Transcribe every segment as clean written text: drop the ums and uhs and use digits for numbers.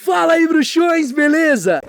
Fala aí, bruxões, beleza?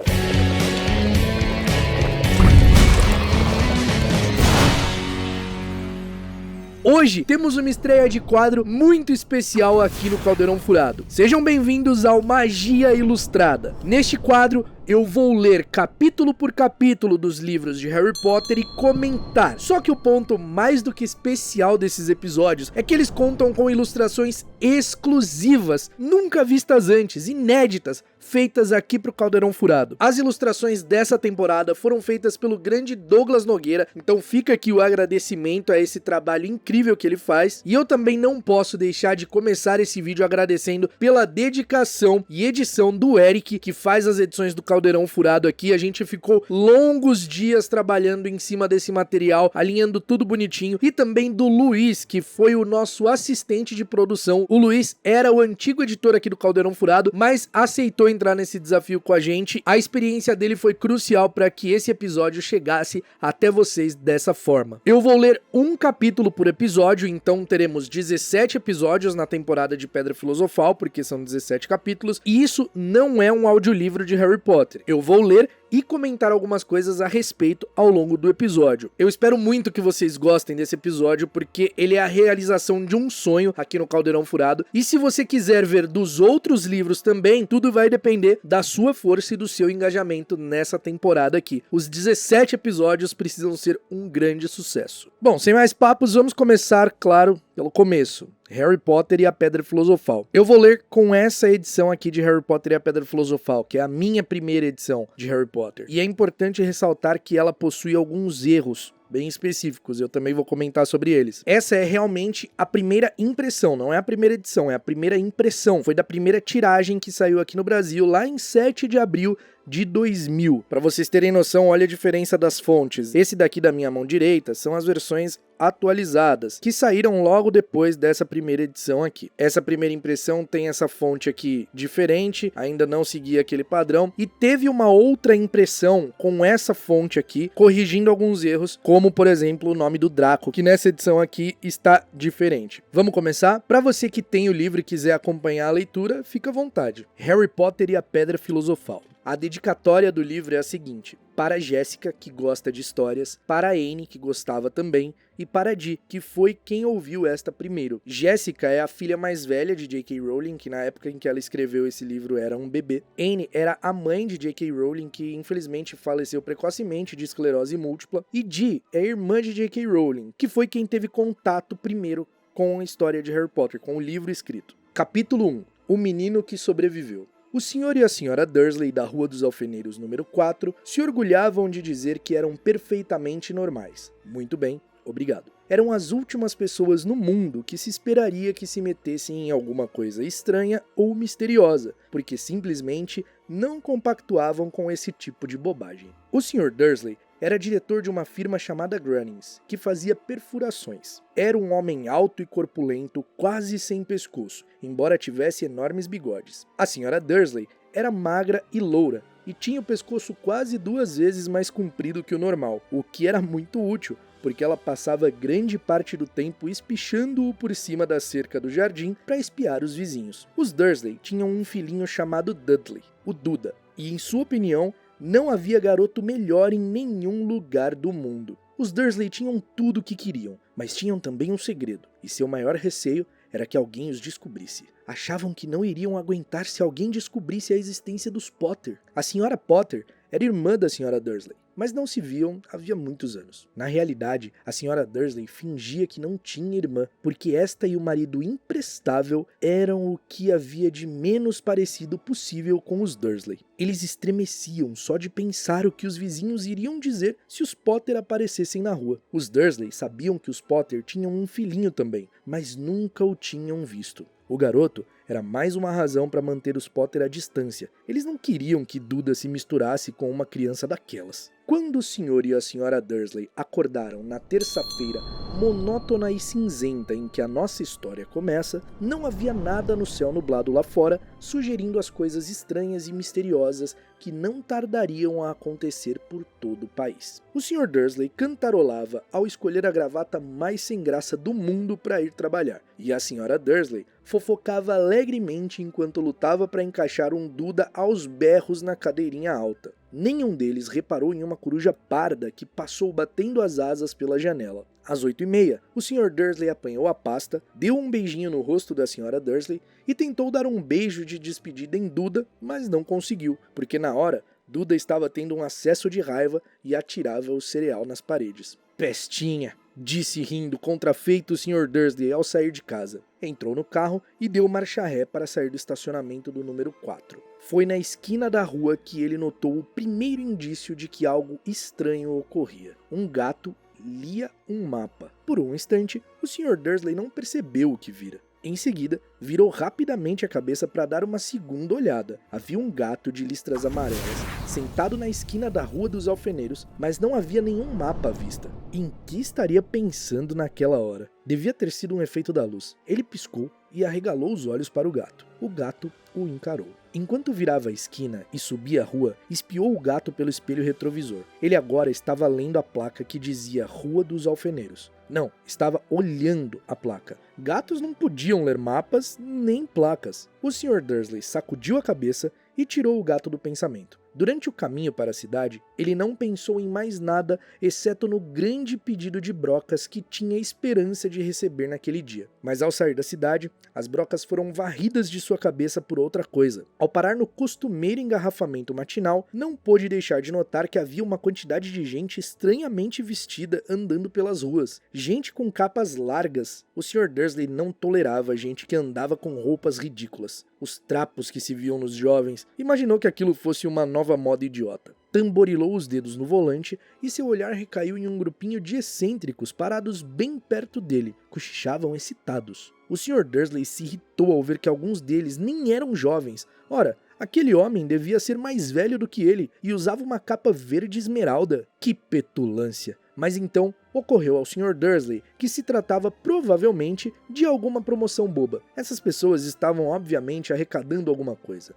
Hoje temos uma estreia de quadro muito especial aqui no Caldeirão Furado. Sejam bem-vindos ao Magia Ilustrada. Neste quadro, eu vou ler capítulo por capítulo dos livros de Harry Potter e comentar. Só que o ponto mais do que especial desses episódios é que eles contam com ilustrações exclusivas, nunca vistas antes, inéditas, feitas aqui pro Caldeirão Furado. As ilustrações dessa temporada foram feitas pelo grande Douglas Nogueira, então fica aqui o agradecimento a esse trabalho incrível que ele faz. E eu também não posso deixar de começar esse vídeo agradecendo pela dedicação e edição do Eric, que faz as edições do Caldeirão Furado aqui. A gente ficou longos dias trabalhando em cima desse material, alinhando tudo bonitinho, e também do Luiz, que foi o nosso assistente de produção. O Luiz era o antigo editor aqui do Caldeirão Furado, mas aceitou entrar nesse desafio com a gente. A experiência dele foi crucial para que esse episódio chegasse até vocês dessa forma. Eu vou ler um capítulo por episódio, então teremos 17 episódios na temporada de Pedra Filosofal, porque são 17 capítulos, e isso não é um audiolivro de Harry Potter. Eu vou ler e comentar algumas coisas a respeito ao longo do episódio. Eu espero muito que vocês gostem desse episódio, porque ele é a realização de um sonho aqui no Caldeirão Furado. E se você quiser ver dos outros livros também, tudo vai depender da sua força e do seu engajamento nessa temporada aqui. Os 17 episódios precisam ser um grande sucesso. Bom, sem mais papos, vamos começar, claro, pelo começo. Harry Potter e a Pedra Filosofal. Eu vou ler com essa edição aqui de Harry Potter e a Pedra Filosofal, que é a minha primeira edição de Harry Potter. E é importante ressaltar que ela possui alguns erros bem específicos, eu também vou comentar sobre eles. Essa é realmente a primeira impressão, não é a primeira edição, é a primeira impressão. Foi da primeira tiragem que saiu aqui no Brasil, lá em 7 de abril de 2000. Para vocês terem noção, olha a diferença das fontes. Esse daqui da minha mão direita são as versões atualizadas, que saíram logo depois dessa primeira edição aqui. Essa primeira impressão tem essa fonte aqui diferente, ainda não seguia aquele padrão, e teve uma outra impressão com essa fonte aqui, corrigindo alguns erros, como por exemplo o nome do Draco, que nessa edição aqui está diferente. Vamos começar? Para você que tem o livro e quiser acompanhar a leitura, fica à vontade. Harry Potter e a Pedra Filosofal. A dedicatória do livro é a seguinte: para Jéssica, que gosta de histórias, para Anne, que gostava também, e para Dee, que foi quem ouviu esta primeiro. Jéssica é a filha mais velha de J.K. Rowling, que na época em que ela escreveu esse livro era um bebê. Anne era a mãe de J.K. Rowling, que infelizmente faleceu precocemente de esclerose múltipla. E Dee é a irmã de J.K. Rowling, que foi quem teve contato primeiro com a história de Harry Potter, com o livro escrito. Capítulo 1. O menino que sobreviveu. O senhor e a senhora Dursley da Rua dos Alfeneiros número 4 se orgulhavam de dizer que eram perfeitamente normais. Muito bem, obrigado. Eram as últimas pessoas no mundo que se esperaria que se metessem em alguma coisa estranha ou misteriosa, porque simplesmente não compactuavam com esse tipo de bobagem. O senhor Dursley era diretor de uma firma chamada Grunnings, que fazia perfurações. Era um homem alto e corpulento, quase sem pescoço, embora tivesse enormes bigodes. A senhora Dursley era magra e loura, e tinha o pescoço quase 2 vezes mais comprido que o normal, o que era muito útil, porque ela passava grande parte do tempo espichando-o por cima da cerca do jardim para espiar os vizinhos. Os Dursley tinham um filhinho chamado Dudley, o Duda, e em sua opinião, não havia garoto melhor em nenhum lugar do mundo. Os Dursley tinham tudo o que queriam, mas tinham também um segredo, e seu maior receio era que alguém os descobrisse. Achavam que não iriam aguentar se alguém descobrisse a existência dos Potter. A senhora Potter era irmã da senhora Dursley, mas não se viam havia muitos anos. Na realidade, a senhora Dursley fingia que não tinha irmã, porque esta e o marido imprestável eram o que havia de menos parecido possível com os Dursley. Eles estremeciam só de pensar o que os vizinhos iriam dizer se os Potter aparecessem na rua. Os Dursley sabiam que os Potter tinham um filhinho também, mas nunca o tinham visto. O garoto era mais uma razão para manter os Potter à distância. Eles não queriam que Duda se misturasse com uma criança daquelas. Quando o senhor e a senhora Dursley acordaram na terça-feira monótona e cinzenta em que a nossa história começa, não havia nada no céu nublado lá fora, sugerindo as coisas estranhas e misteriosas que não tardariam a acontecer por todo o país. O senhor Dursley cantarolava ao escolher a gravata mais sem graça do mundo para ir trabalhar, e a senhora Dursley fofocava alegremente enquanto lutava para encaixar um Duda aos berros na cadeirinha alta. Nenhum deles reparou em uma coruja parda que passou batendo as asas pela janela. Às 8h30, o Sr. Dursley apanhou a pasta, deu um beijinho no rosto da Sra. Dursley e tentou dar um beijo de despedida em Duda, mas não conseguiu, porque na hora, Duda estava tendo um acesso de raiva e atirava o cereal nas paredes. Pestinha, disse rindo contrafeito o Sr. Dursley ao sair de casa. Entrou no carro e deu marcha ré para sair do estacionamento do número 4. Foi na esquina da rua que ele notou o primeiro indício de que algo estranho ocorria. Um gato lia um mapa. Por um instante, o Sr. Dursley não percebeu o que vira. Em seguida, virou rapidamente a cabeça para dar uma segunda olhada. Havia um gato de listras amarelas, sentado na esquina da Rua dos Alfeneiros, mas não havia nenhum mapa à vista. Em que estaria pensando naquela hora? Devia ter sido um efeito da luz. Ele piscou e arregalou os olhos para o gato. O gato o encarou. Enquanto virava a esquina e subia a rua, espiou o gato pelo espelho retrovisor. Ele agora estava lendo a placa que dizia Rua dos Alfeneiros. Não, estava olhando a placa. Gatos não podiam ler mapas nem placas. O Sr. Dursley sacudiu a cabeça e tirou o gato do pensamento. Durante o caminho para a cidade, ele não pensou em mais nada exceto no grande pedido de brocas que tinha esperança de receber naquele dia. Mas ao sair da cidade, as brocas foram varridas de sua cabeça por outra coisa. Ao parar no costumeiro engarrafamento matinal, não pôde deixar de notar que havia uma quantidade de gente estranhamente vestida andando pelas ruas. Gente com capas largas. O Sr. Dursley não tolerava gente que andava com roupas ridículas. Os trapos que se viam nos jovens, imaginou que aquilo fosse uma nova moda idiota. Tamborilou os dedos no volante e seu olhar recaiu em um grupinho de excêntricos parados bem perto dele, cochichavam excitados. O Sr. Dursley se irritou ao ver que alguns deles nem eram jovens. Ora, aquele homem devia ser mais velho do que ele e usava uma capa verde esmeralda. Que petulância! Mas então ocorreu ao Sr. Dursley que se tratava provavelmente de alguma promoção boba. Essas pessoas estavam obviamente arrecadando alguma coisa.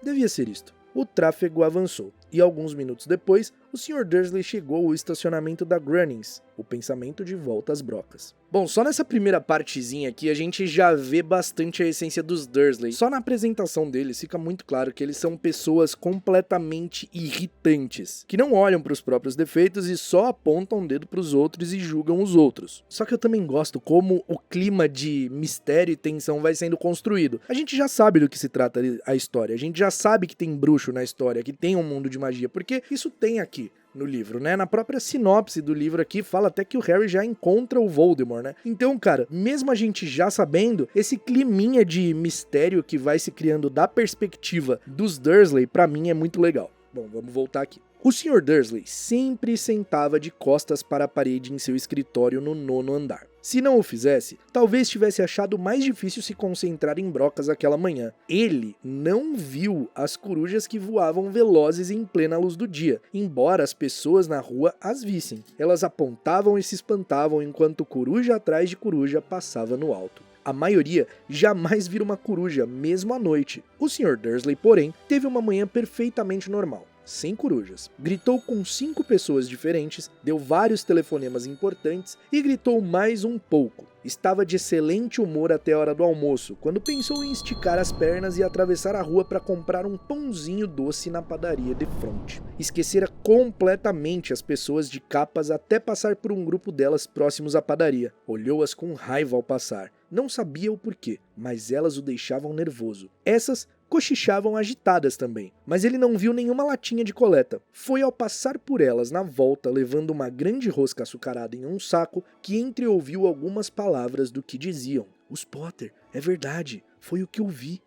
Devia ser isto. O tráfego avançou, e alguns minutos depois, o Sr. Dursley chegou ao estacionamento da Grunnings, o pensamento de volta às brocas. Bom, só nessa primeira partezinha aqui a gente já vê bastante a essência dos Dursley. Só na apresentação deles fica muito claro que eles são pessoas completamente irritantes, que não olham para os próprios defeitos e só apontam o dedo para os outros e julgam os outros. Só que eu também gosto como o clima de mistério e tensão vai sendo construído. A gente já sabe do que se trata a história, a gente já sabe que tem bruxo na história, que tem um mundo de magia, porque isso tem aqui no livro, né? Na própria sinopse do livro aqui fala até que o Harry já encontra o Voldemort, né? Então, cara, mesmo a gente já sabendo, esse climinha de mistério que vai se criando da perspectiva dos Dursley, pra mim é muito legal. Bom, vamos voltar aqui. O Sr. Dursley sempre sentava de costas para a parede em seu escritório no 9º andar. Se não o fizesse, talvez tivesse achado mais difícil se concentrar em brocas aquela manhã. Ele não viu as corujas que voavam velozes em plena luz do dia, embora as pessoas na rua as vissem. Elas apontavam e se espantavam enquanto coruja atrás de coruja passava no alto. A maioria jamais vira uma coruja, mesmo à noite. O Sr. Dursley, porém, teve uma manhã perfeitamente normal. Sem corujas. Gritou com 5 pessoas diferentes, deu vários telefonemas importantes e gritou mais um pouco. Estava de excelente humor até a hora do almoço, quando pensou em esticar as pernas e atravessar a rua para comprar um pãozinho doce na padaria de frente. Esquecera completamente as pessoas de capas até passar por um grupo delas próximos à padaria. Olhou-as com raiva ao passar. Não sabia o porquê, mas elas o deixavam nervoso. Essas cochichavam agitadas também, mas ele não viu nenhuma latinha de coleta. Foi ao passar por elas na volta, levando uma grande rosca açucarada em um saco, que entreouviu algumas palavras do que diziam. Os Potter, é verdade, foi o que eu vi.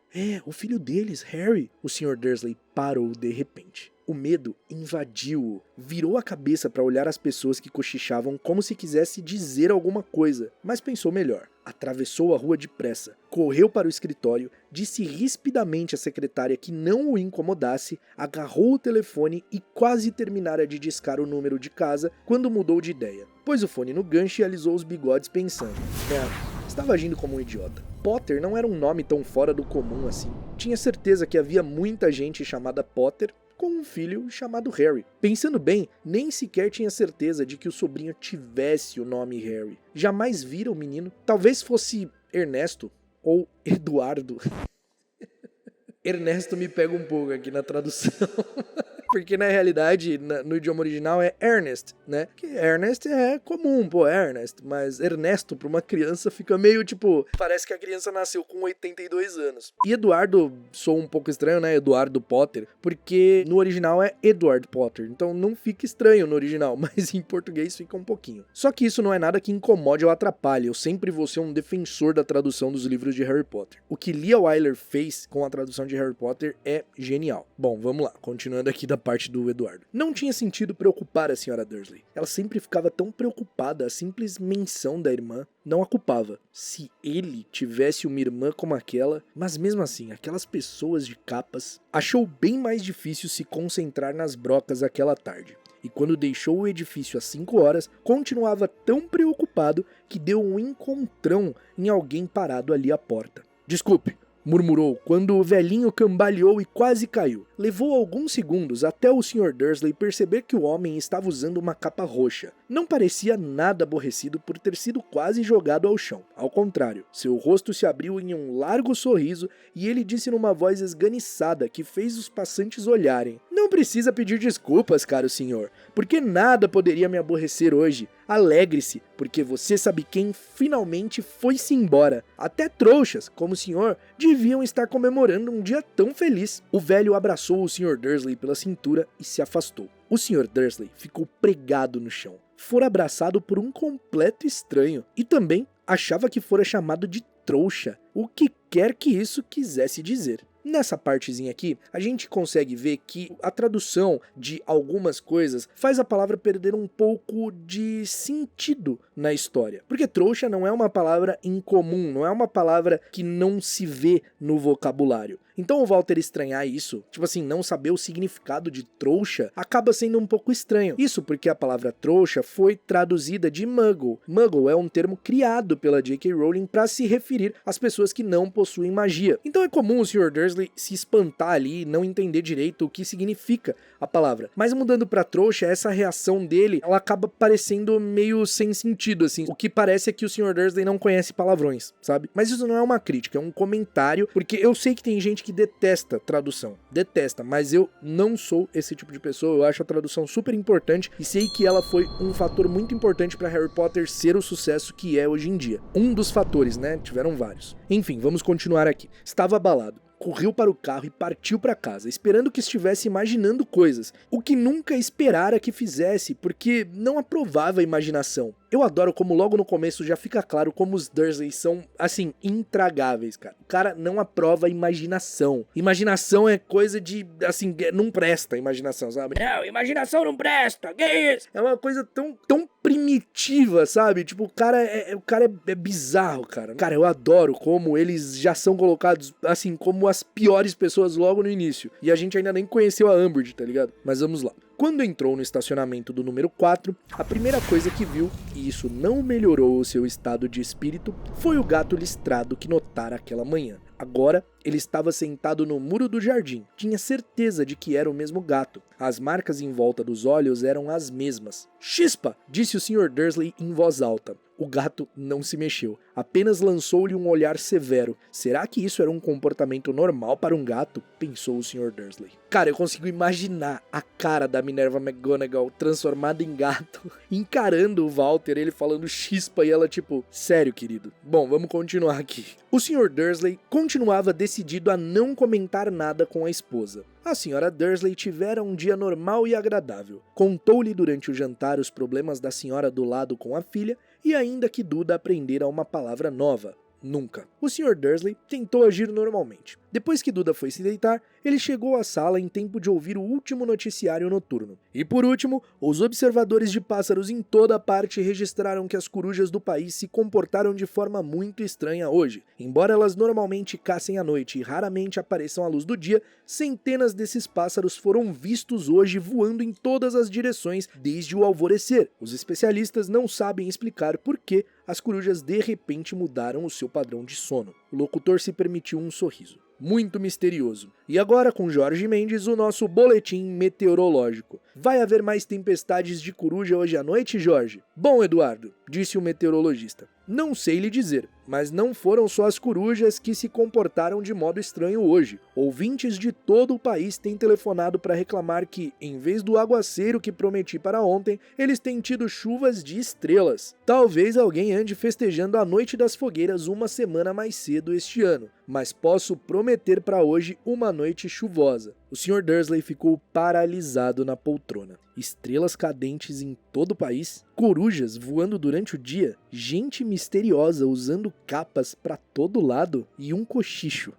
O filho deles, Harry. O Sr. Dursley parou de repente. O medo invadiu-o. Virou a cabeça para olhar as pessoas que cochichavam como se quisesse dizer alguma coisa, mas pensou melhor. Atravessou a rua depressa, correu para o escritório, disse rispidamente à secretária que não o incomodasse, agarrou o telefone e quase terminara de discar o número de casa quando mudou de ideia. Pôs o fone no gancho e alisou os bigodes pensando. Estava agindo como um idiota. Potter não era um nome tão fora do comum assim. Tinha certeza que havia muita gente chamada Potter com um filho chamado Harry. Pensando bem, nem sequer tinha certeza de que o sobrinho tivesse o nome Harry. Jamais vira o menino. Talvez fosse Ernesto ou Eduardo. Ernesto me pega um pouco aqui na tradução. Porque na realidade, no idioma original é Ernest, né? Que Ernest é comum, pô, Ernest. Mas Ernesto pra uma criança fica meio tipo... Parece que a criança nasceu com 82 anos. E Eduardo soa um pouco estranho, né? Eduardo Potter. Porque no original é Edward Potter. Então não fica estranho no original. Mas em português fica um pouquinho. Só que isso não é nada que incomode ou atrapalhe. Eu sempre vou ser um defensor da tradução dos livros de Harry Potter. O que Lia Wyler fez com a tradução de Harry Potter é genial. Bom, vamos lá. Continuando aqui da parte do Eduardo. Não tinha sentido preocupar a senhora Dursley. Ela sempre ficava tão preocupada, a simples menção da irmã não a culpava. Se ele tivesse uma irmã como aquela, mas mesmo assim, aquelas pessoas de capas, achou bem mais difícil se concentrar nas brocas aquela tarde. E quando deixou o edifício às 5 horas, continuava tão preocupado que deu um encontrão em alguém parado ali à porta. Desculpe, murmurou quando o velhinho cambaleou e quase caiu. Levou alguns segundos até o Sr. Dursley perceber que o homem estava usando uma capa roxa. Não parecia nada aborrecido por ter sido quase jogado ao chão. Ao contrário, seu rosto se abriu em um largo sorriso e ele disse numa voz esganiçada que fez os passantes olharem. Não precisa pedir desculpas, caro senhor, porque nada poderia me aborrecer hoje. Alegre-se, porque você sabe quem finalmente foi-se embora. Até trouxas, como o senhor, deviam estar comemorando um dia tão feliz. O velho abraçou o Sr. Dursley pela cintura e se afastou. O Sr. Dursley ficou pregado no chão. Fora abraçado por um completo estranho e também achava que fora chamado de trouxa, o que quer que isso quisesse dizer. Nessa partezinha aqui, a gente consegue ver que a tradução de algumas coisas faz a palavra perder um pouco de sentido na história. Porque trouxa não é uma palavra incomum, não é uma palavra que não se vê no vocabulário. Então o Walter estranhar isso, tipo assim, não saber o significado de trouxa, acaba sendo um pouco estranho. Isso porque a palavra trouxa foi traduzida de muggle. Muggle é um termo criado pela J.K. Rowling para se referir às pessoas que não possuem magia. Então é comum o Sr. Dursley se espantar ali e não entender direito o que significa a palavra. Mas mudando pra trouxa, essa reação dele, ela acaba parecendo meio sem sentido, assim. O que parece é que o Sr. Dursley não conhece palavrões, sabe? Mas isso não é uma crítica, é um comentário, porque eu sei que tem gente que detesta tradução. Detesta, mas eu não sou esse tipo de pessoa. Eu acho a tradução super importante e sei que ela foi um fator muito importante pra Harry Potter ser o sucesso que é hoje em dia. Um dos fatores, né? Tiveram vários. Enfim, vamos continuar aqui. Estava abalado. Correu para o carro e partiu para casa, esperando que estivesse imaginando coisas, o que nunca esperara que fizesse, porque não aprovava a imaginação. Eu adoro como logo no começo já fica claro como os Dursley são, assim, intragáveis, cara. O cara não aprova a imaginação. Imaginação é coisa de, assim, não presta a imaginação, sabe? Não, imaginação não presta, que isso? É uma coisa tão primitiva, sabe? Tipo, o cara é bizarro, cara. Cara, eu adoro como eles já são colocados, assim, como as piores pessoas logo no início. E a gente ainda nem conheceu a Umbridge, tá ligado? Mas vamos lá. Quando entrou no estacionamento do número 4, a primeira coisa que viu, e isso não melhorou o seu estado de espírito, foi o gato listrado que notara aquela manhã. Agora, ele estava sentado no muro do jardim. Tinha certeza de que era o mesmo gato. As marcas em volta dos olhos eram as mesmas. Chispa! Disse o Sr. Dursley em voz alta. O gato não se mexeu, apenas lançou-lhe um olhar severo. Será que isso era um comportamento normal para um gato? Pensou o Sr. Dursley. Cara, eu consigo imaginar a cara da Minerva McGonagall transformada em gato, encarando o Walter, ele falando chispa e ela tipo, sério, querido? Bom, vamos continuar aqui. O Sr. Dursley continuava decidido a não comentar nada com a esposa. A senhora Dursley tivera um dia normal e agradável. Contou-lhe durante o jantar os problemas da senhora do lado com a filha e ainda que Duda aprendera uma palavra nova. Nunca. O Sr. Dursley tentou agir normalmente. Depois que Duda foi se deitar, ele chegou à sala em tempo de ouvir o último noticiário noturno. E por último, os observadores de pássaros em toda parte registraram que as corujas do país se comportaram de forma muito estranha hoje. Embora elas normalmente caçem à noite e raramente apareçam à luz do dia, centenas desses pássaros foram vistos hoje voando em todas as direções desde o alvorecer. Os especialistas não sabem explicar por que as corujas de repente mudaram o seu padrão de sono. O locutor se permitiu um sorriso. Muito misterioso. E agora com Jorge Mendes, o nosso boletim meteorológico. Vai haver mais tempestades de coruja hoje à noite, Jorge? Bom, Eduardo, disse o meteorologista. Não sei lhe dizer. mas não foram só as corujas que se comportaram de modo estranho hoje. Ouvintes de todo o país têm telefonado para reclamar que, em vez do aguaceiro que prometi para ontem, eles têm tido chuvas de estrelas. Talvez alguém ande festejando a Noite das Fogueiras uma semana mais cedo este ano, mas posso prometer para hoje uma noite chuvosa. O Sr. Dursley ficou paralisado na poltrona. Estrelas cadentes em todo o país, corujas voando durante o dia, gente misteriosa usando capas para todo lado e um cochicho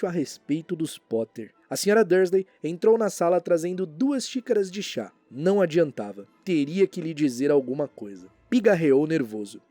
a respeito dos Potter. A Sra. Dursley entrou na sala trazendo 2 xícaras de chá. Não adiantava, teria que lhe dizer alguma coisa. Pigarreou nervoso.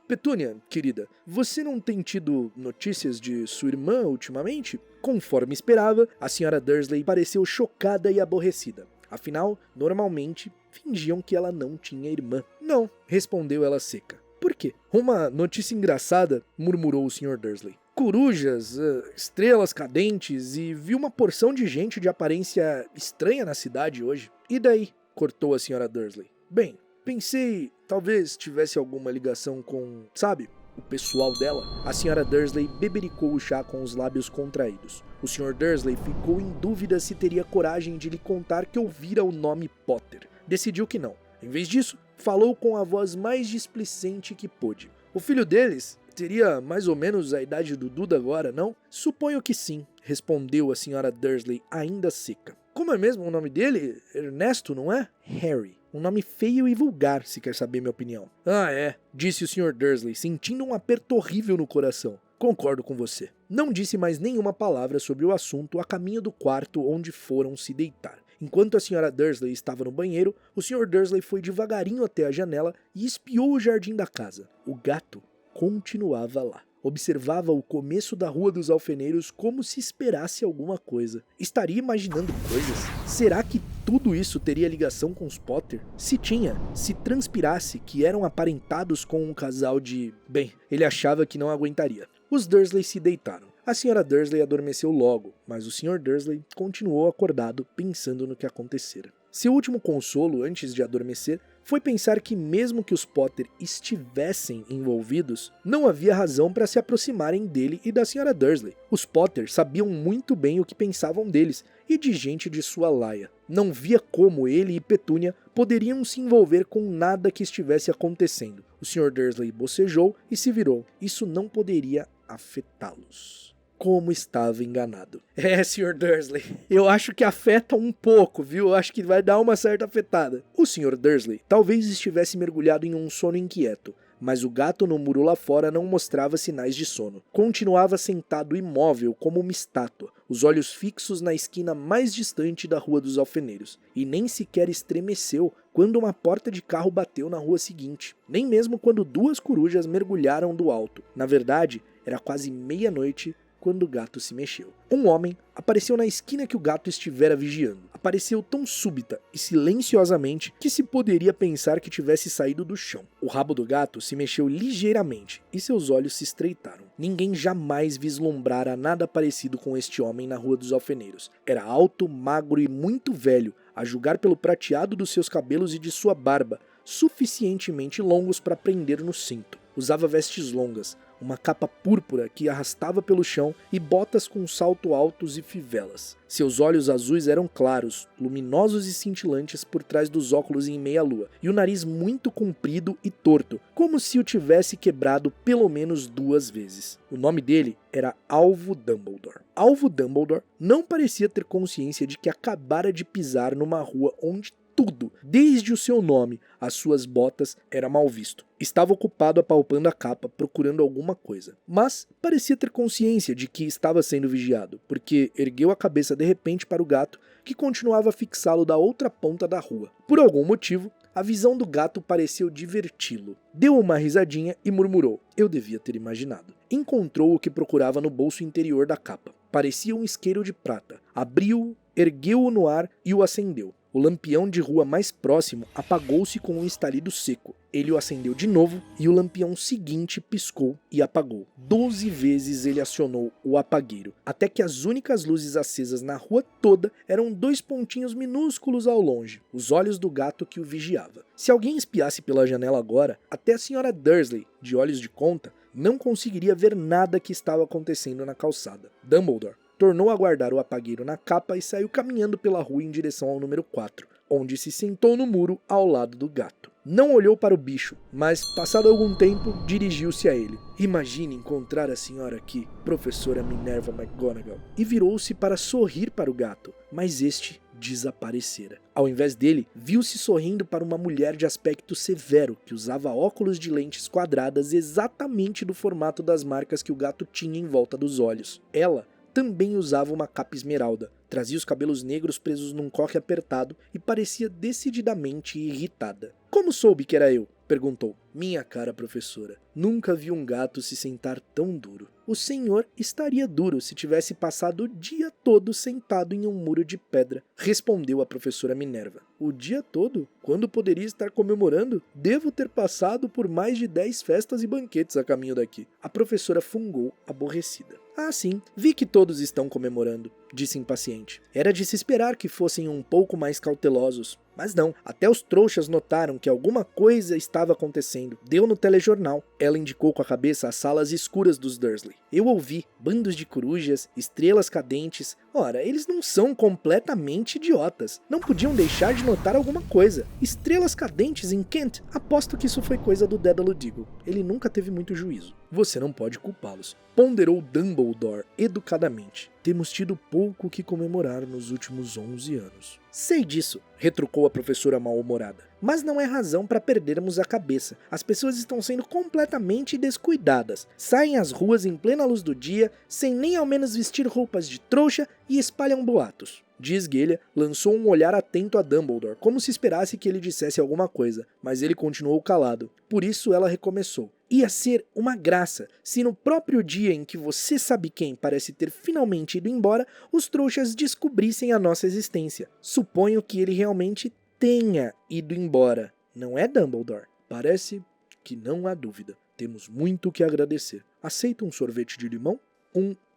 Petúnia, querida, você não tem tido notícias de sua irmã ultimamente? Conforme esperava, a Sra. Dursley pareceu chocada e aborrecida. Afinal, normalmente, fingiam que ela não tinha irmã. Não, respondeu ela seca. Por quê? Uma notícia engraçada, murmurou o Sr. Dursley. Corujas, estrelas cadentes e vi uma porção de gente de aparência estranha na cidade hoje. E daí? Cortou a Sra. Dursley. Bem, pensei, talvez tivesse alguma ligação com, sabe, o pessoal dela. A Sra. Dursley bebericou o chá com os lábios contraídos. O Sr. Dursley ficou em dúvida se teria coragem de lhe contar que ouvira o nome Potter. Decidiu que não. Em vez disso, falou com a voz mais displicente que pôde. O filho deles teria mais ou menos a idade do Duda agora, não? Suponho que sim, respondeu a Sra. Dursley ainda seca. Como é mesmo o nome dele? Ernesto, não é? Harry. Um nome feio e vulgar, se quer saber minha opinião. Ah, é, disse o Sr. Dursley, sentindo um aperto horrível no coração. Concordo com você. Não disse mais nenhuma palavra sobre o assunto a caminho do quarto onde foram se deitar. Enquanto a Sra. Dursley estava no banheiro, o Sr. Dursley foi devagarinho até a janela e espiou o jardim da casa. O gato continuava lá. Observava o começo da Rua dos Alfeneiros como se esperasse alguma coisa. Estaria imaginando coisas? Será que tudo isso teria ligação com os Potter? Se tinha, se transpirasse que eram aparentados com um casal de... Bem, ele achava que não aguentaria. Os Dursley se deitaram. A Sra. Dursley adormeceu logo, mas o Sr. Dursley continuou acordado pensando no que acontecera. Seu último consolo antes de adormecer foi pensar que mesmo que os Potter estivessem envolvidos, não havia razão para se aproximarem dele e da Sra. Dursley. Os Potter sabiam muito bem o que pensavam deles e de gente de sua laia. Não via como ele e Petúnia poderiam se envolver com nada que estivesse acontecendo. O Sr. Dursley bocejou e se virou. Isso não poderia afetá-los. Como estava enganado. Sr. Dursley, eu acho que afeta um pouco, viu? Eu acho que vai dar uma certa afetada. O Sr. Dursley talvez estivesse mergulhado em um sono inquieto, mas o gato no muro lá fora não mostrava sinais de sono. Continuava sentado imóvel como uma estátua, os olhos fixos na esquina mais distante da Rua dos Alfeneiros, e nem sequer estremeceu quando uma porta de carro bateu na rua seguinte, nem mesmo quando 2 corujas mergulharam do alto. Na verdade, era quase meia-noite quando o gato se mexeu. Um homem apareceu na esquina que o gato estivera vigiando. Apareceu tão súbita e silenciosamente que se poderia pensar que tivesse saído do chão. O rabo do gato se mexeu ligeiramente e seus olhos se estreitaram. Ninguém jamais vislumbrara nada parecido com este homem na Rua dos Alfeneiros. Era alto, magro e muito velho, a julgar pelo prateado dos seus cabelos e de sua barba, suficientemente longos para prender no cinto. Usava vestes longas, uma capa púrpura que arrastava pelo chão e botas com salto altos e fivelas. Seus olhos azuis eram claros, luminosos e cintilantes por trás dos óculos em meia-lua, e o nariz muito comprido e torto, como se o tivesse quebrado pelo menos 2 vezes. O nome dele era Alvo Dumbledore. Alvo Dumbledore não parecia ter consciência de que acabara de pisar numa rua onde tudo, desde o seu nome às suas botas, era mal visto. Estava ocupado apalpando a capa, procurando alguma coisa. Mas parecia ter consciência de que estava sendo vigiado, porque ergueu a cabeça de repente para o gato, que continuava a fixá-lo da outra ponta da rua. Por algum motivo, a visão do gato pareceu diverti-lo. Deu uma risadinha e murmurou: "Eu devia ter imaginado." Encontrou o que procurava no bolso interior da capa. Parecia um isqueiro de prata. Abriu-o, ergueu-o no ar e o acendeu. O lampião de rua mais próximo apagou-se com um estalido seco. Ele o acendeu de novo e o lampião seguinte piscou e apagou. 12 vezes ele acionou o apagueiro, até que as únicas luzes acesas na rua toda eram 2 pontinhos minúsculos ao longe, os olhos do gato que o vigiava. Se alguém espiasse pela janela agora, até a Sra. Dursley, de olhos de conta, não conseguiria ver nada que estava acontecendo na calçada. Dumbledore tornou a guardar o apagueiro na capa e saiu caminhando pela rua em direção ao número 4, onde se sentou no muro ao lado do gato. Não olhou para o bicho, mas, passado algum tempo, dirigiu-se a ele. Imagine encontrar a senhora aqui, professora Minerva McGonagall. E virou-se para sorrir para o gato, mas este desaparecera. Ao invés dele, viu-se sorrindo para uma mulher de aspecto severo, que usava óculos de lentes quadradas exatamente do formato das marcas que o gato tinha em volta dos olhos. Ela também usava uma capa esmeralda, trazia os cabelos negros presos num coque apertado e parecia decididamente irritada. Como soube que era eu? Perguntou. Minha cara professora, nunca vi um gato se sentar tão duro. O senhor estaria duro se tivesse passado o dia todo sentado em um muro de pedra, respondeu a professora Minerva. O dia todo? Quando poderia estar comemorando? Devo ter passado por mais de 10 festas e banquetes a caminho daqui. A professora fungou, aborrecida. Ah, sim, vi que todos estão comemorando, disse impaciente. Era de se esperar que fossem um pouco mais cautelosos. Mas não, até os trouxas notaram que alguma coisa estava acontecendo. Deu no telejornal. Ela indicou com a cabeça as salas escuras dos Dursley. Eu ouvi bandos de corujas, estrelas cadentes. Ora, eles não são completamente idiotas. Não podiam deixar de notar alguma coisa. Estrelas cadentes em Kent? Aposto que isso foi coisa do Dédalo Diggle. Ele nunca teve muito juízo. Você não pode culpá-los, ponderou Dumbledore educadamente. Temos tido pouco que comemorar nos últimos 11 anos. Sei disso, retrucou a professora mal-humorada. Mas não é razão para perdermos a cabeça. As pessoas estão sendo completamente descuidadas. Saem às ruas em plena luz do dia, sem nem ao menos vestir roupas de trouxa e espalham boatos. De esguelha, lançou um olhar atento a Dumbledore, como se esperasse que ele dissesse alguma coisa, mas ele continuou calado. Por isso ela recomeçou. Ia ser uma graça se no próprio dia em que você sabe quem parece ter finalmente ido embora, os trouxas descobrissem a nossa existência. Suponho que ele realmente tenha ido embora, não é, Dumbledore? Parece que não há dúvida. Temos muito que agradecer. Aceita um sorvete de limão?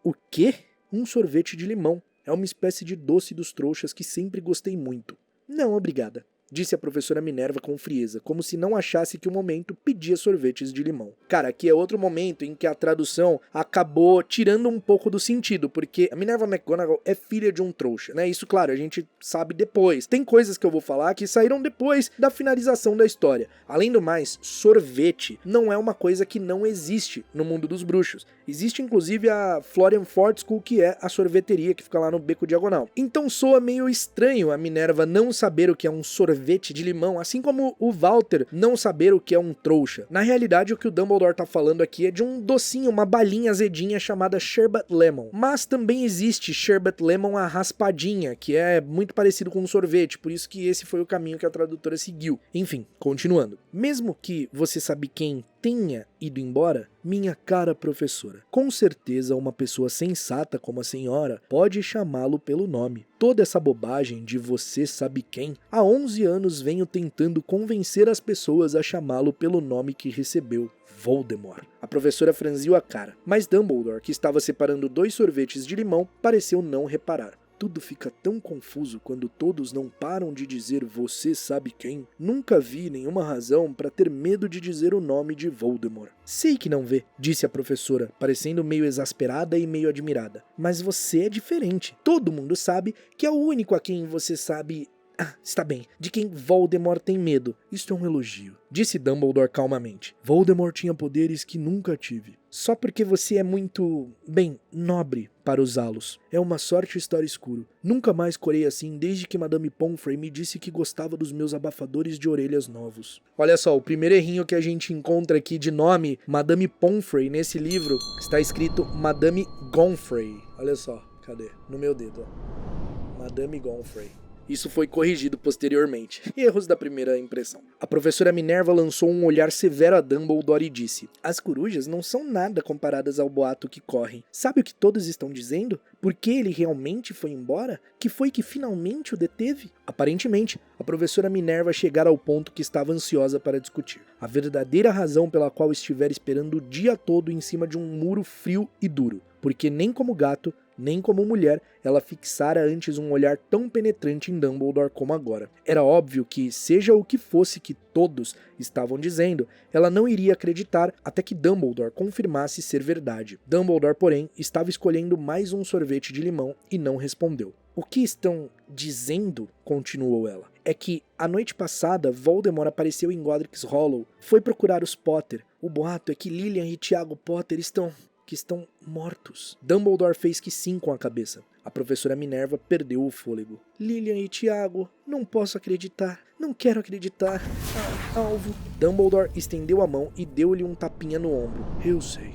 O quê? Um sorvete de limão. É uma espécie de doce dos trouxas que sempre gostei muito. Não, obrigada, disse a professora Minerva com frieza, como se não achasse que o momento pedia sorvetes de limão. Cara, aqui é outro momento em que a tradução acabou tirando um pouco do sentido, porque a Minerva McGonagall é filha de um trouxa, né? Isso, claro, a gente sabe depois. Tem coisas que eu vou falar que saíram depois da finalização da história. Além do mais, sorvete não é uma coisa que não existe no mundo dos bruxos. Existe inclusive a Florian Ford School, que é a sorveteria que fica lá no Beco Diagonal. Então soa meio estranho a Minerva não saber o que é um sorvete de limão, assim como o Walter não saber o que é um trouxa. Na realidade, o que o Dumbledore tá falando aqui é de um docinho, uma balinha azedinha chamada Sherbet Lemon. Mas também existe Sherbet Lemon a raspadinha, que é muito parecido com um sorvete, por isso que esse foi o caminho que a tradutora seguiu. Enfim, continuando. Mesmo que você sabe quem tenha ido embora, minha cara professora, com certeza uma pessoa sensata como a senhora pode chamá-lo pelo nome. Toda essa bobagem de você sabe quem, há 11 anos venho tentando convencer as pessoas a chamá-lo pelo nome que recebeu. Voldemort. A professora franziu a cara, mas Dumbledore, que estava separando 2 sorvetes de limão, pareceu não reparar. Tudo fica tão confuso quando todos não param de dizer você sabe quem. Nunca vi nenhuma razão para ter medo de dizer o nome de Voldemort. Sei que não vê, disse a professora, parecendo meio exasperada e meio admirada. Mas você é diferente. Todo mundo sabe que é o único a quem você sabe... Ah, está bem, de quem Voldemort tem medo. Isto é um elogio, disse Dumbledore calmamente. Voldemort tinha poderes que nunca tive. Só porque você é muito, bem, nobre para usá-los. É uma sorte estar escuro. Nunca mais corei assim desde que Madame Pomfrey me disse que gostava dos meus abafadores de orelhas novos. Olha só, o primeiro errinho que a gente encontra aqui de nome, Madame Pomfrey, nesse livro, está escrito Madame Gonfrey. Olha só, cadê? No meu dedo, ó. Madame Gonfrey. Isso foi corrigido posteriormente. Erros da primeira impressão. A professora Minerva lançou um olhar severo a Dumbledore e disse: as corujas não são nada comparadas ao boato que correm. Sabe o que todos estão dizendo? Por que ele realmente foi embora? Que foi que finalmente o deteve? Aparentemente, a professora Minerva chegara ao ponto que estava ansiosa para discutir. A verdadeira razão pela qual estivera esperando o dia todo em cima de um muro frio e duro. Porque nem como gato, Nem como mulher, ela fixara antes um olhar tão penetrante em Dumbledore como agora. Era óbvio que, seja o que fosse que todos estavam dizendo, ela não iria acreditar até que Dumbledore confirmasse ser verdade. Dumbledore, porém, estava escolhendo mais um sorvete de limão e não respondeu. O que estão dizendo, continuou ela, é que a noite passada Voldemort apareceu em Godric's Hollow, foi procurar os Potter. O boato é que Lilian e Tiago Potter estão mortos. Dumbledore fez que sim com a cabeça. A professora Minerva perdeu o fôlego. Lilian e Tiago, não posso acreditar. Não quero acreditar. Alvo. Dumbledore estendeu a mão e deu-lhe um tapinha no ombro. Eu sei,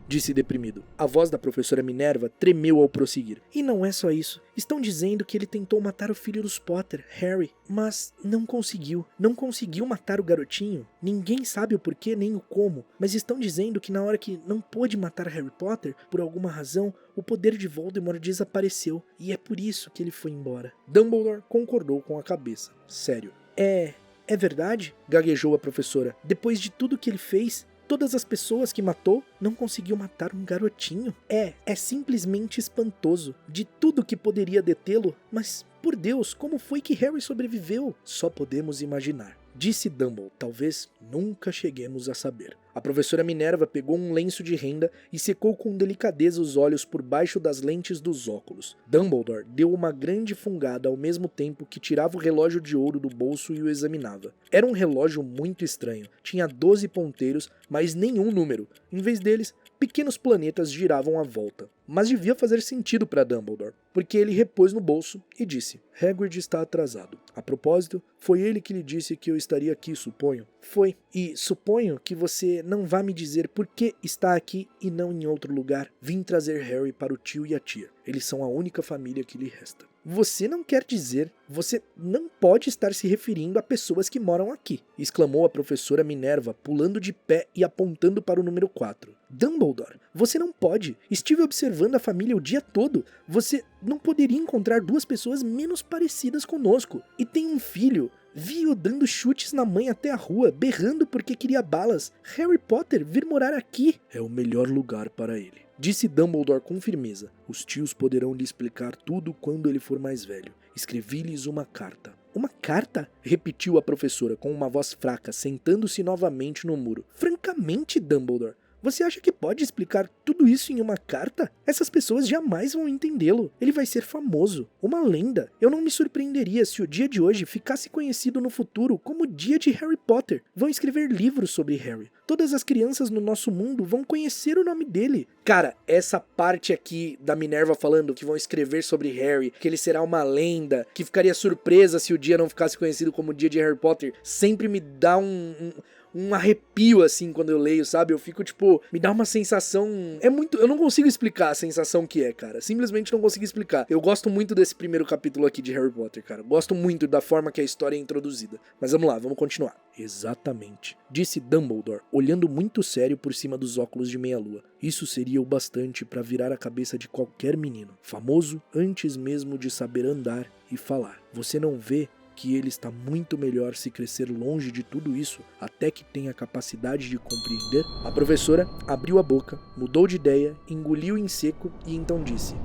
disse deprimido. A voz da professora Minerva tremeu ao prosseguir. E não é só isso. Estão dizendo que ele tentou matar o filho dos Potter, Harry, mas não conseguiu. Não conseguiu matar o garotinho. Ninguém sabe o porquê nem o como, mas estão dizendo que na hora que não pôde matar Harry Potter, por alguma razão, o poder de Voldemort desapareceu, e é por isso que ele foi embora. Dumbledore concordou com a cabeça. Sério. É verdade? Gaguejou a professora. Depois de tudo que ele fez, todas as pessoas que matou, não conseguiu matar um garotinho? É simplesmente espantoso. De tudo que poderia detê-lo, mas, por Deus, como foi que Harry sobreviveu? Só podemos imaginar. Disse Dumbledore, talvez nunca cheguemos a saber. A professora Minerva pegou um lenço de renda e secou com delicadeza os olhos por baixo das lentes dos óculos. Dumbledore deu uma grande fungada ao mesmo tempo que tirava o relógio de ouro do bolso e o examinava. Era um relógio muito estranho. Tinha 12 ponteiros, mas nenhum número. Em vez deles, pequenos planetas giravam à volta. Mas devia fazer sentido para Dumbledore, porque ele repôs no bolso e disse: Hagrid está atrasado. A propósito, foi ele que lhe disse que eu estaria aqui, suponho. Foi, e suponho que você não vá me dizer por que está aqui e não em outro lugar. Vim trazer Harry para o tio e a tia. Eles são a única família que lhe resta. Você não quer dizer, você não pode estar se referindo a pessoas que moram aqui, exclamou a professora Minerva, pulando de pé e apontando para o número 4. Dumbledore, você não pode. Estive observando a família o dia todo. Você não poderia encontrar duas pessoas menos parecidas conosco. E tem um filho. Vi-o dando chutes na mãe até a rua, berrando porque queria balas. Harry Potter vir morar aqui é o melhor lugar para ele. Disse Dumbledore com firmeza. Os tios poderão lhe explicar tudo quando ele for mais velho. Escrevi-lhes uma carta. Uma carta? Repetiu a professora com uma voz fraca, sentando-se novamente no muro. Francamente, Dumbledore, você acha que pode explicar tudo isso em uma carta? Essas pessoas jamais vão entendê-lo. Ele vai ser famoso, uma lenda. Eu não me surpreenderia se o dia de hoje ficasse conhecido no futuro como o dia de Harry Potter. Vão escrever livros sobre Harry. Todas as crianças no nosso mundo vão conhecer o nome dele. Cara, essa parte aqui da Minerva falando que vão escrever sobre Harry, que ele será uma lenda, que ficaria surpresa se o dia não ficasse conhecido como o dia de Harry Potter, sempre me dá um arrepio, assim, quando eu leio, sabe? Eu fico, tipo, me dá uma sensação... eu não consigo explicar a sensação que é, cara. Simplesmente não consigo explicar. Eu gosto muito desse primeiro capítulo aqui de Harry Potter, cara. Gosto muito da forma que a história é introduzida. Mas vamos lá, vamos continuar. Exatamente. Disse Dumbledore, olhando muito sério por cima dos óculos de meia-lua. Isso seria o bastante para virar a cabeça de qualquer menino. Famoso antes mesmo de saber andar e falar. Você não vê que ele está muito melhor se crescer longe de tudo isso até que tenha a capacidade de compreender? A professora abriu a boca, mudou de ideia, engoliu em seco e então disse: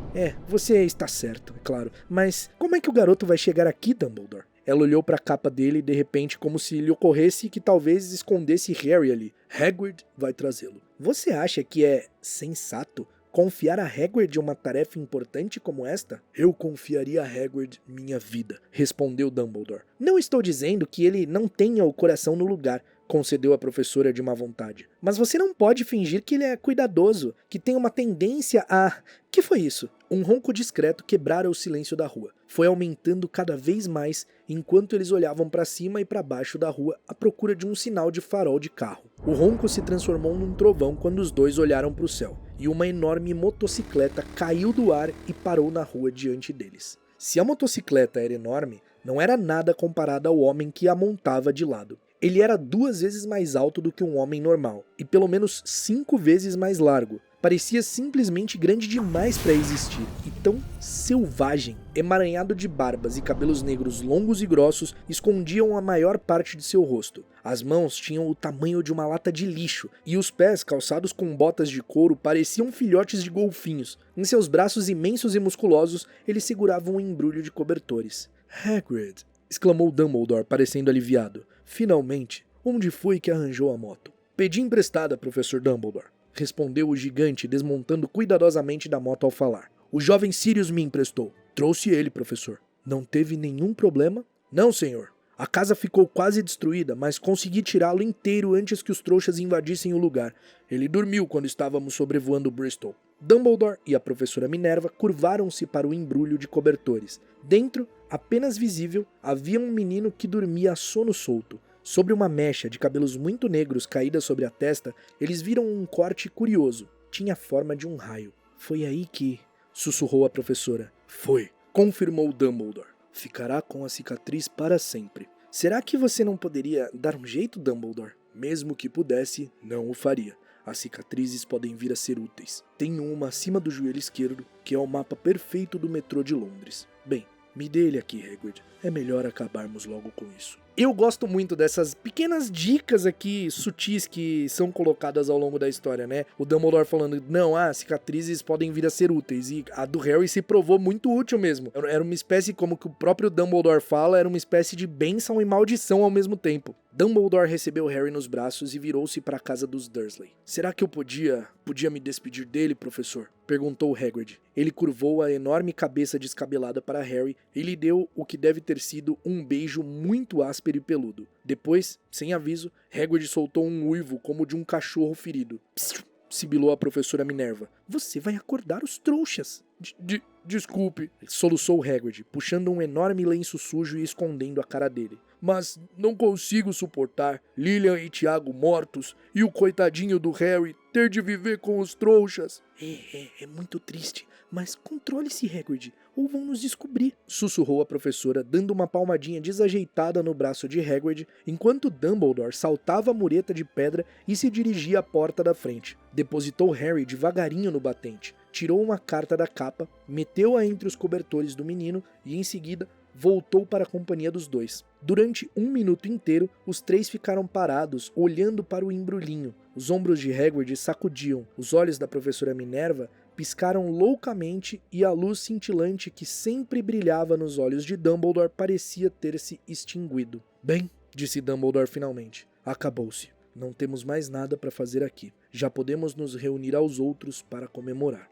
você está certo, é claro, mas como é que o garoto vai chegar aqui, Dumbledore? Ela olhou para a capa dele de repente como se lhe ocorresse que talvez escondesse Harry ali. Hagrid vai trazê-lo. Você acha que é sensato confiar a Hagrid uma tarefa importante como esta? Eu confiaria a Hagrid minha vida, respondeu Dumbledore. Não estou dizendo que ele não tenha o coração no lugar, concedeu a professora de má vontade. Mas você não pode fingir que ele é cuidadoso, que tem uma tendência a... Que foi isso? Um ronco discreto quebrara o silêncio da rua. Foi aumentando cada vez mais enquanto eles olhavam para cima e para baixo da rua à procura de um sinal de farol de carro. O ronco se transformou num trovão quando os dois olharam para o céu, e uma enorme motocicleta caiu do ar e parou na rua diante deles. Se a motocicleta era enorme, não era nada comparada ao homem que a montava de lado. Ele era 2 vezes mais alto do que um homem normal, e pelo menos 5 vezes mais largo. parecia simplesmente grande demais para existir, e tão selvagem. Emaranhado de barbas e cabelos negros longos e grossos, escondiam a maior parte de seu rosto. As mãos tinham o tamanho de uma lata de lixo, e os pés, calçados com botas de couro, pareciam filhotes de golfinhos. Em seus braços imensos e musculosos, ele segurava um embrulho de cobertores. "Hagrid!" exclamou Dumbledore, parecendo aliviado. "Finalmente, onde foi que arranjou a moto?" "Pedi emprestada, professor Dumbledore", respondeu o gigante, desmontando cuidadosamente da moto ao falar. "O jovem Sirius me emprestou." "Trouxe ele, professor." "Não teve nenhum problema?" "Não, senhor. A casa ficou quase destruída, mas consegui tirá-lo inteiro antes que os trouxas invadissem o lugar. Ele dormiu quando estávamos sobrevoando Bristol." Dumbledore e a professora Minerva curvaram-se para o embrulho de cobertores. Dentro, apenas visível, havia um menino que dormia a sono solto. Sobre uma mecha de cabelos muito negros caída sobre a testa, eles viram um corte curioso. Tinha a forma de um raio. "Foi aí que..." sussurrou a professora. "Foi", confirmou Dumbledore. "Ficará com a cicatriz para sempre." "Será que você não poderia dar um jeito, Dumbledore?" "Mesmo que pudesse, não o faria. As cicatrizes podem vir a ser úteis. Tenho uma acima do joelho esquerdo, que é o mapa perfeito do metrô de Londres. Bem, me dê ele aqui, Hagrid. É melhor acabarmos logo com isso." Eu gosto muito dessas pequenas dicas aqui, sutis, que são colocadas ao longo da história, né? O Dumbledore falando, não, cicatrizes podem vir a ser úteis. E a do Harry se provou muito útil mesmo. Era uma espécie, como que o próprio Dumbledore fala, era uma espécie de bênção e maldição ao mesmo tempo. Dumbledore recebeu Harry nos braços e virou-se para a casa dos Dursley. "Será que eu podia me despedir dele, professor?" perguntou Hagrid. Ele curvou a enorme cabeça descabelada para Harry e lhe deu o que deve ter sido um beijo muito áspero e peludo. Depois, sem aviso, Hagrid soltou um uivo como de um cachorro ferido. "Psiu", sibilou a professora Minerva. "Você vai acordar os trouxas." Desculpe, soluçou Hagrid, puxando um enorme lenço sujo e escondendo a cara dele. "Mas não consigo suportar Lilian e Tiago mortos e o coitadinho do Harry ter de viver com os trouxas." É muito triste, mas controle-se, Hagrid, ou vão nos descobrir", sussurrou a professora, dando uma palmadinha desajeitada no braço de Hagrid, enquanto Dumbledore saltava a mureta de pedra e se dirigia à porta da frente. Depositou Harry devagarinho no batente, tirou uma carta da capa, meteu-a entre os cobertores do menino e, em seguida, voltou para a companhia dos dois. Durante 1 minuto inteiro, os três ficaram parados, olhando para o embrulhinho. Os ombros de Hagrid sacudiam, os olhos da professora Minerva piscaram loucamente e a luz cintilante que sempre brilhava nos olhos de Dumbledore parecia ter se extinguido. "Bem", disse Dumbledore finalmente, "acabou-se. Não temos mais nada para fazer aqui. Já podemos nos reunir aos outros para comemorar."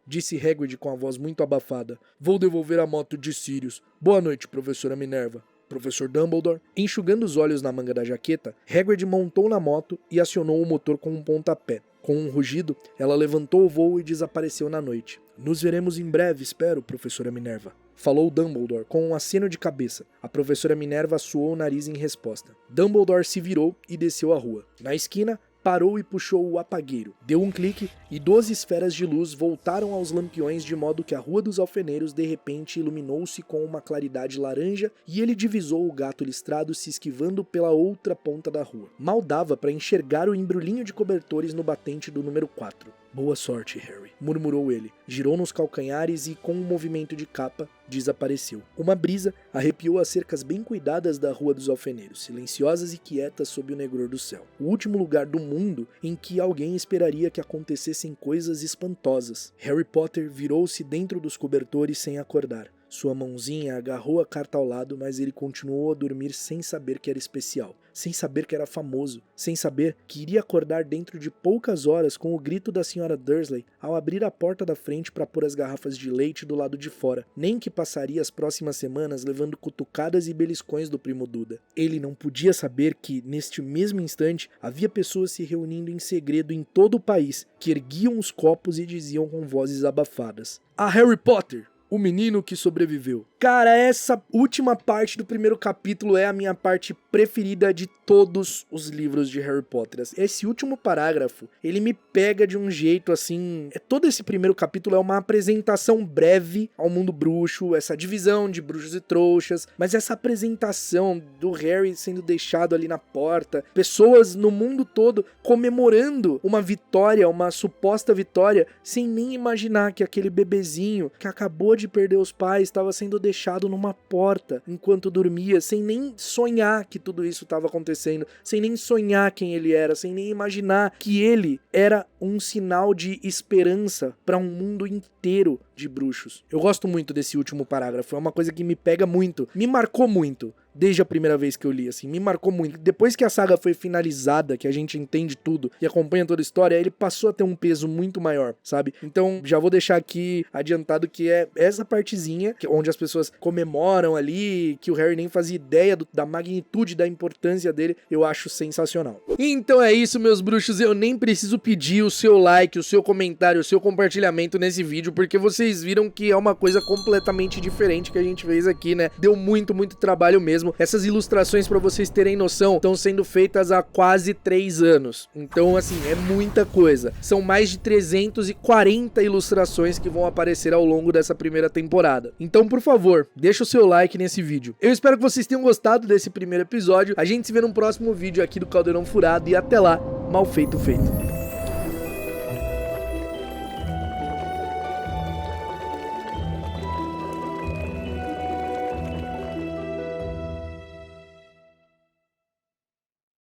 Disse Hagrid com a voz muito abafada. "Vou devolver a moto de Sirius. Boa noite, professora Minerva." Professor Dumbledore, enxugando os olhos na manga da jaqueta, Hagrid montou na moto e acionou o motor com um pontapé. Com um rugido, ela levantou o voo e desapareceu na noite. "Nos veremos em breve, espero, professora Minerva." Falou Dumbledore com um aceno de cabeça. A professora Minerva suou o nariz em resposta. Dumbledore se virou e desceu a rua. Na esquina, parou e puxou o apagueiro. Deu um clique e 12 esferas de luz voltaram aos lampiões de modo que a Rua dos Alfeneiros de repente iluminou-se com uma claridade laranja e ele divisou o gato listrado se esquivando pela outra ponta da rua. Mal dava para enxergar o embrulhinho de cobertores no batente do número 4. "Boa sorte, Harry", murmurou ele. Girou nos calcanhares e, com um movimento de capa, desapareceu. Uma brisa arrepiou as cercas bem cuidadas da Rua dos Alfeneiros, silenciosas e quietas sob o negror do céu. O último lugar do mundo em que alguém esperaria que acontecessem coisas espantosas. Harry Potter virou-se dentro dos cobertores sem acordar. Sua mãozinha agarrou a carta ao lado, mas ele continuou a dormir sem saber que era especial, sem saber que era famoso, sem saber que iria acordar dentro de poucas horas com o grito da Sra. Dursley ao abrir a porta da frente para pôr as garrafas de leite do lado de fora, nem que passaria as próximas semanas levando cutucadas e beliscões do primo Duda. Ele não podia saber que, neste mesmo instante, havia pessoas se reunindo em segredo em todo o país, que erguiam os copos e diziam com vozes abafadas: "A Harry Potter! O menino que sobreviveu." Cara, essa última parte do primeiro capítulo é a minha parte preferida de todos os livros de Harry Potter. Esse último parágrafo, ele me pega de um jeito assim... Todo esse primeiro capítulo é uma apresentação breve ao mundo bruxo, essa divisão de bruxos e trouxas, mas essa apresentação do Harry sendo deixado ali na porta, pessoas no mundo todo comemorando uma vitória, uma suposta vitória, sem nem imaginar que aquele bebezinho que acabou de perder os pais estava sendo deixado numa porta enquanto dormia, sem nem sonhar que tudo isso estava acontecendo, sem nem sonhar quem ele era, sem nem imaginar que ele era um sinal de esperança para um mundo inteiro de bruxos. Eu gosto muito desse último parágrafo, é uma coisa que me pega muito, me marcou muito. Desde a primeira vez que eu li, assim, me marcou muito. Depois que a saga foi finalizada, que a gente entende tudo e acompanha toda a história, ele passou a ter um peso muito maior, sabe? Então, já vou deixar aqui adiantado que é essa partezinha, onde as pessoas comemoram ali, que o Harry nem fazia ideia da magnitude, da importância dele, eu acho sensacional. Então é isso, meus bruxos, eu nem preciso pedir o seu like, o seu comentário, o seu compartilhamento nesse vídeo, porque vocês viram que é uma coisa completamente diferente que a gente fez aqui, né? Deu muito trabalho mesmo. Essas ilustrações, pra vocês terem noção, estão sendo feitas há quase 3 anos. Então, assim, é muita coisa. São mais de 340 ilustrações que vão aparecer ao longo dessa primeira temporada. Então, por favor, deixa o seu like nesse vídeo. Eu espero que vocês tenham gostado desse primeiro episódio. A gente se vê num próximo vídeo aqui do Caldeirão Furado e até lá, mal feito feito.